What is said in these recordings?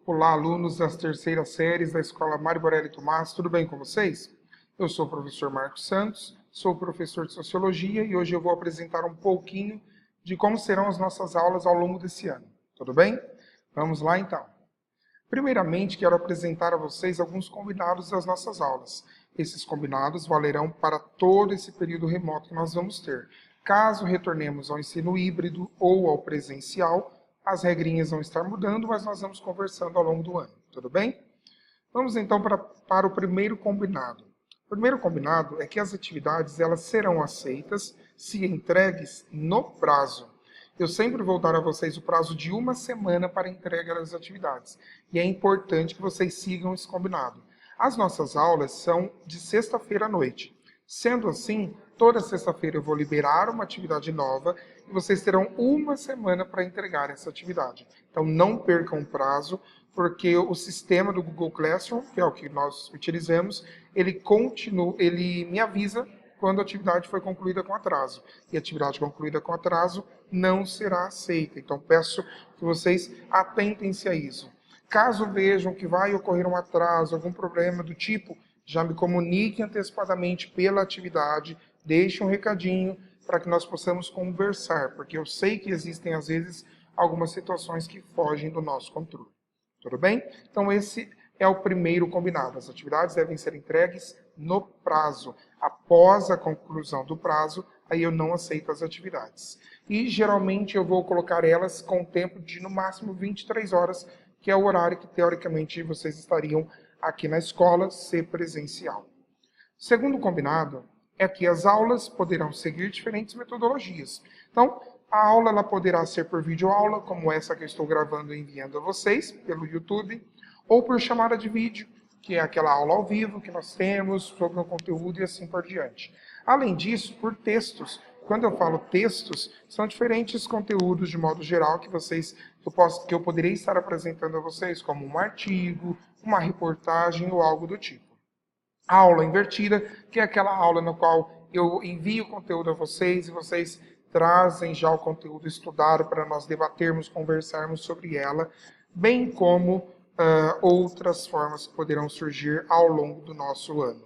Olá, alunos das terceiras séries da Escola Mário Borelli Tomás, tudo bem com vocês? Eu sou o professor Marcos Santos, sou professor de Sociologia e hoje eu vou apresentar um pouquinho de como serão as nossas aulas ao longo desse ano, tudo bem? Vamos lá então. Primeiramente, quero apresentar a vocês alguns combinados das nossas aulas. Esses combinados valerão para todo esse período remoto que nós vamos ter. Caso retornemos ao ensino híbrido ou ao presencial, as regrinhas vão estar mudando, mas nós vamos conversando ao longo do ano, tudo bem? Vamos então para o primeiro combinado. O primeiro combinado é que as atividades elas serão aceitas se entregues no prazo. Eu sempre vou dar a vocês o prazo de uma semana para entrega das atividades. E é importante que vocês sigam esse combinado. As nossas aulas são de sexta-feira à noite. Sendo assim, toda sexta-feira eu vou liberar uma atividade nova e vocês terão uma semana para entregar essa atividade. Então não percam o prazo, porque o sistema do Google Classroom, que é o que nós utilizamos, ele me avisa quando a atividade foi concluída com atraso. E a atividade concluída com atraso não será aceita. Então peço que vocês atentem-se a isso. Caso vejam que vai ocorrer um atraso, algum problema do tipo, já me comuniquem antecipadamente pela atividade, deixem um recadinho para que nós possamos conversar, porque eu sei que existem às vezes algumas situações que fogem do nosso controle. Tudo bem? Então esse é o primeiro combinado. As atividades devem ser entregues no prazo. Após a conclusão do prazo, aí eu não aceito as atividades. E geralmente eu vou colocar elas com tempo de no máximo 23 horas, que é o horário que teoricamente vocês estariam aqui na escola, se presencial. O segundo combinado é que as aulas poderão seguir diferentes metodologias. Então, a aula ela poderá ser por videoaula, como essa que eu estou gravando e enviando a vocês pelo YouTube, ou por chamada de vídeo, que é aquela aula ao vivo que nós temos sobre o conteúdo e assim por diante. Além disso, por textos. Quando eu falo textos, são diferentes conteúdos de modo geral que eu poderia estar apresentando a vocês, como um artigo, uma reportagem ou algo do tipo. A aula invertida, que é aquela aula na qual eu envio o conteúdo a vocês e vocês trazem já o conteúdo estudado para nós debatermos, conversarmos sobre ela, bem como outras formas que poderão surgir ao longo do nosso ano.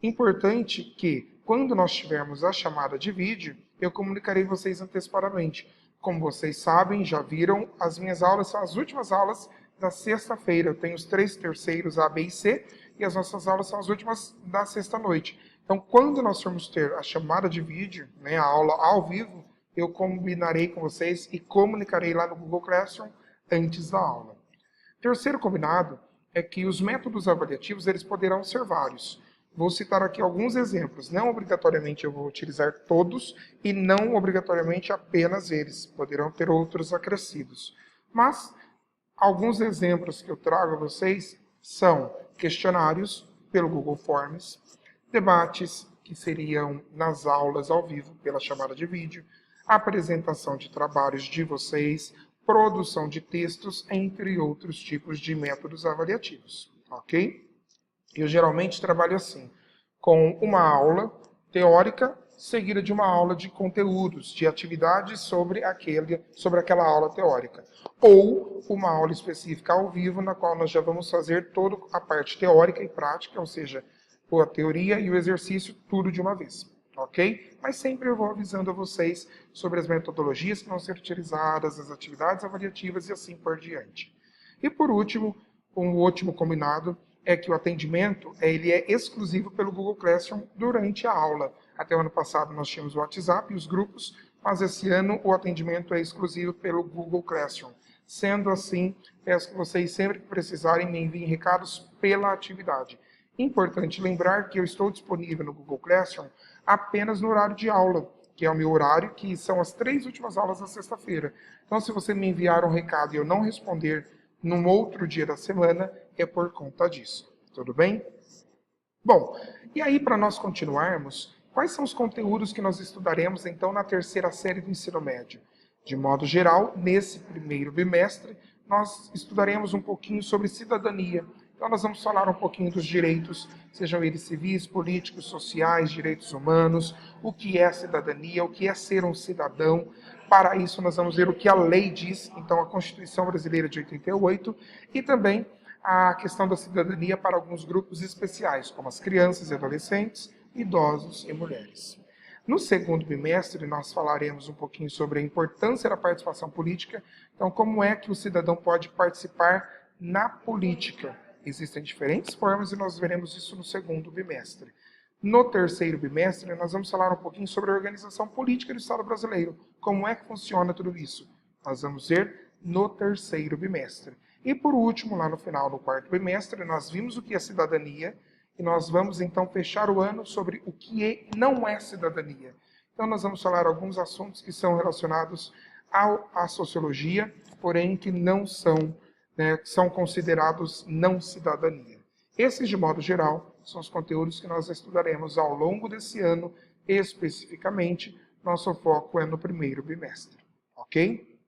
Importante que, quando nós tivermos a chamada de vídeo, eu comunicarei vocês antecipadamente. Como vocês sabem, já viram, as minhas aulas são as últimas aulas da sexta-feira. Eu tenho os 3 terceiros A, B e C, e as nossas aulas são as últimas da sexta-noite. Então, quando nós formos ter a chamada de vídeo, né, a aula ao vivo, eu combinarei com vocês e comunicarei lá no Google Classroom antes da aula. Terceiro combinado é que os métodos avaliativos eles poderão ser vários. Vou citar aqui alguns exemplos. Não obrigatoriamente eu vou utilizar todos e não obrigatoriamente apenas eles. Poderão ter outros acrescidos. Mas alguns exemplos que eu trago a vocês são questionários pelo Google Forms, debates que seriam nas aulas ao vivo pela chamada de vídeo, apresentação de trabalhos de vocês, produção de textos, entre outros tipos de métodos avaliativos, ok? Eu geralmente trabalho assim, com uma aula teórica seguida de uma aula de conteúdos, de atividades sobre aquela aula teórica. Ou uma aula específica ao vivo, na qual nós já vamos fazer toda a parte teórica e prática, ou seja, a teoria e o exercício, tudo de uma vez. Ok? Mas sempre eu vou avisando a vocês sobre as metodologias que vão ser utilizadas, as atividades avaliativas e assim por diante. E por último, um último combinado é que o atendimento ele é exclusivo pelo Google Classroom durante a aula. Até o ano passado nós tínhamos o WhatsApp e os grupos, mas esse ano o atendimento é exclusivo pelo Google Classroom. Sendo assim, peço que vocês sempre que precisarem me enviem recados pela atividade. Importante lembrar que eu estou disponível no Google Classroom apenas no horário de aula, que é o meu horário, que são as 3 últimas aulas da sexta-feira. Então, se você me enviar um recado e eu não responder num outro dia da semana, é por conta disso. Tudo bem? Bom, e aí para nós continuarmos, quais são os conteúdos que nós estudaremos então na terceira série do ensino médio? De modo geral, nesse primeiro bimestre, nós estudaremos um pouquinho sobre cidadania. Então nós vamos falar um pouquinho dos direitos, sejam eles civis, políticos, sociais, direitos humanos, o que é cidadania, o que é ser um cidadão. Para isso nós vamos ver o que a lei diz, então a Constituição Brasileira de 88, e também a questão da cidadania para alguns grupos especiais, como as crianças e adolescentes, idosos e mulheres. No segundo bimestre, nós falaremos um pouquinho sobre a importância da participação política. Então, como é que o cidadão pode participar na política? Existem diferentes formas e nós veremos isso no segundo bimestre. No terceiro bimestre, nós vamos falar um pouquinho sobre a organização política do Estado brasileiro. Como é que funciona tudo isso? Nós vamos ver no terceiro bimestre. E por último, lá no final do quarto bimestre, nós vimos o que é cidadania e nós vamos então fechar o ano sobre o que não é cidadania. Então nós vamos falar alguns assuntos que são relacionados à sociologia, porém que não são, que são considerados não cidadania. Esses, de modo geral, são os conteúdos que nós estudaremos ao longo desse ano, especificamente, nosso foco é no primeiro bimestre, ok?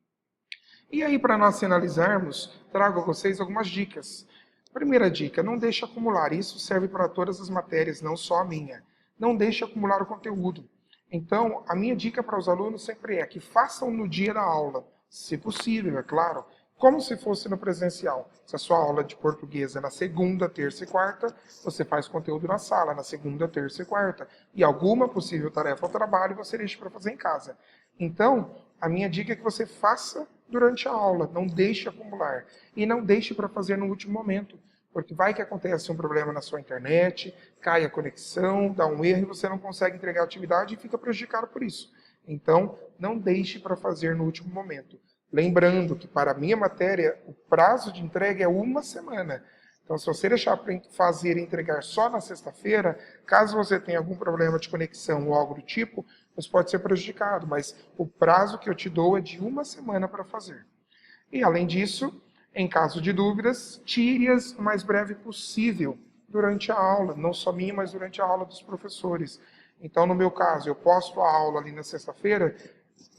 E aí, para nós finalizarmos, trago a vocês algumas dicas. Primeira dica, não deixe acumular. Isso serve para todas as matérias, não só a minha. Não deixe acumular o conteúdo. Então, a minha dica para os alunos sempre é que façam no dia da aula, se possível, é claro, como se fosse no presencial. Se a sua aula de português é na segunda, terça e quarta, você faz conteúdo na sala, na segunda, terça e quarta. E alguma possível tarefa ou trabalho você deixa para fazer em casa. Então, a minha dica é que você faça durante a aula, não deixe acumular. E não deixe para fazer no último momento, porque vai que acontece um problema na sua internet, cai a conexão, dá um erro e você não consegue entregar a atividade e fica prejudicado por isso. Então, não deixe para fazer no último momento. Lembrando que para a minha matéria, o prazo de entrega é 1 semana. Então, se você deixar para fazer e entregar só na sexta-feira, caso você tenha algum problema de conexão ou algo do tipo, você pode ser prejudicado, mas o prazo que eu te dou é de 1 semana para fazer. E, além disso, em caso de dúvidas, tire-as o mais breve possível durante a aula, não só minha, mas durante a aula dos professores. Então, no meu caso, eu posto a aula ali na sexta-feira,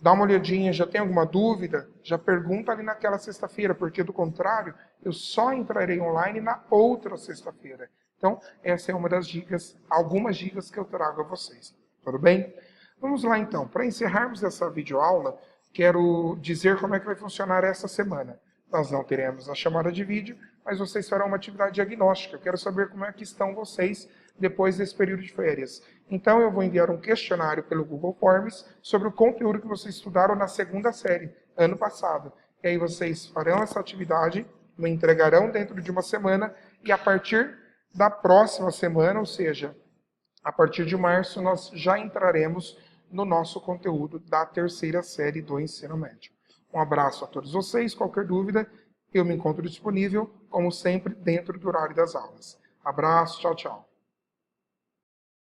dá uma olhadinha, já tem alguma dúvida, já pergunta ali naquela sexta-feira, porque do contrário, eu só entrarei online na outra sexta-feira. Então, essa é uma das dicas, algumas dicas que eu trago a vocês. Tudo bem? Vamos lá então. Para encerrarmos essa videoaula, quero dizer como é que vai funcionar essa semana. Nós não teremos a chamada de vídeo, mas vocês farão uma atividade diagnóstica. Eu quero saber como é que estão vocês depois desse período de férias. Então eu vou enviar um questionário pelo Google Forms sobre o conteúdo que vocês estudaram na segunda série, ano passado. E aí vocês farão essa atividade, me entregarão dentro de 1 semana, e a partir da próxima semana, ou seja, a partir de março, nós já entraremos no nosso conteúdo da terceira série do ensino médio. Um abraço a todos vocês. Qualquer dúvida, eu me encontro disponível, como sempre, dentro do horário das aulas. Abraço, tchau, tchau.